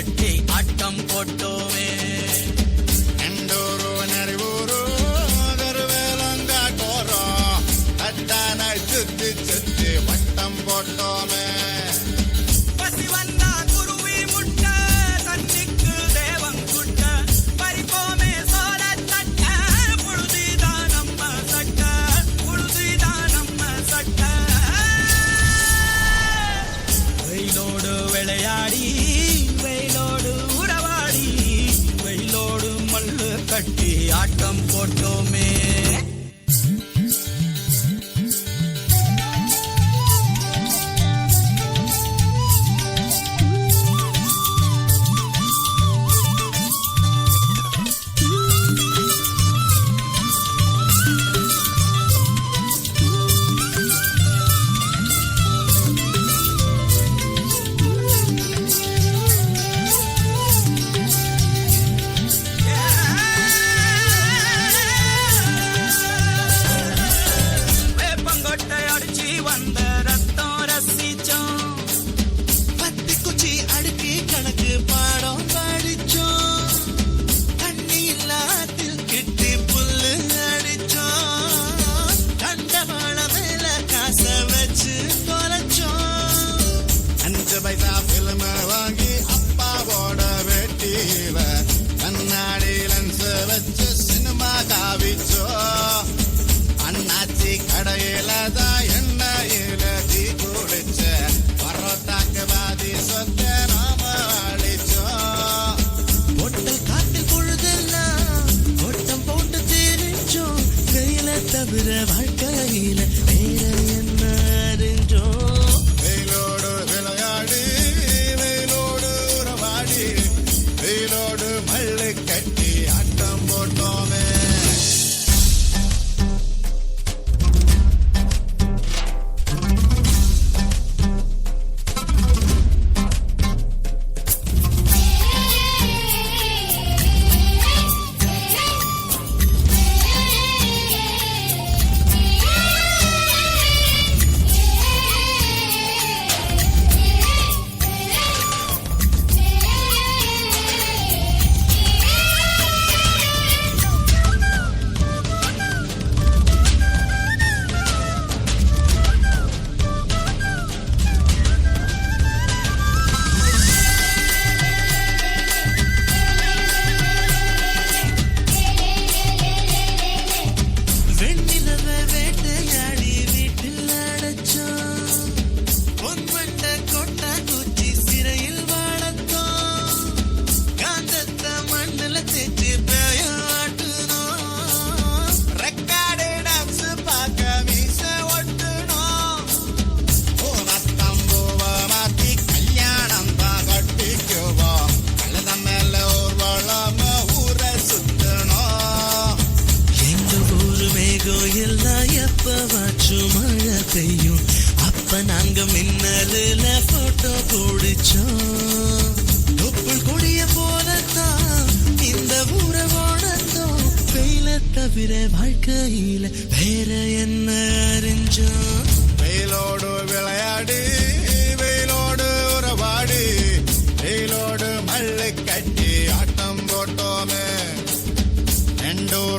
கட்டி ஆட்டம் போட்டோமே. எண்டூரு நரிவூரு கருவேலங்காட்டோரம் அட்டான சுத்தி சுத்தி வட்டம் போட்டோமே. விளையாடி வெயிலோடு உறவாடி வெயிலோடு மல்லு கட்டி ஆட்டம் போட்டோமே. பைசா பிலிம வாங்கி அப்பாவோட வெட்டியில கண்ணாடி லென்ஸ் வச்சு சினிமா காவிச்சோ. அண்ணாச்சி கடையில தான் எண்ணெயில தீ குடிச்ச பரோட்டாக்கு பாதி சொத்த நாம அழிச்சோம். பொட்டல் காட்டில் பொழுதெல்லாம் ஓட்டம் போட்டு தெரிஞ்சோம். கையில தவிர வாழ்க்கையில வேற என்ன அறிஞ்சோம். வெயிலோடு விளையாடி வெயிலோடு உறவாடி வெயிலோடு மல்லு கட்டி ஆட்டம் போட்டோமே. மழை பெய்யும் அப்ப நாங்க மின்னலுல போட்டோ பிடிச்சோம். தொப்புள் கொடிய போலத்தான் இந்த ஊரை ஓடத்தோம். வெயில தவிர வாழ்க்கையில வேற என்ன அறிஞ்சோம். வெயிலோடு விளையாடி வெயிலோடு உறவாடி வெயிலோடு மல்லு கட்டி ஆட்டம் போட்டோமே. எண்டூர்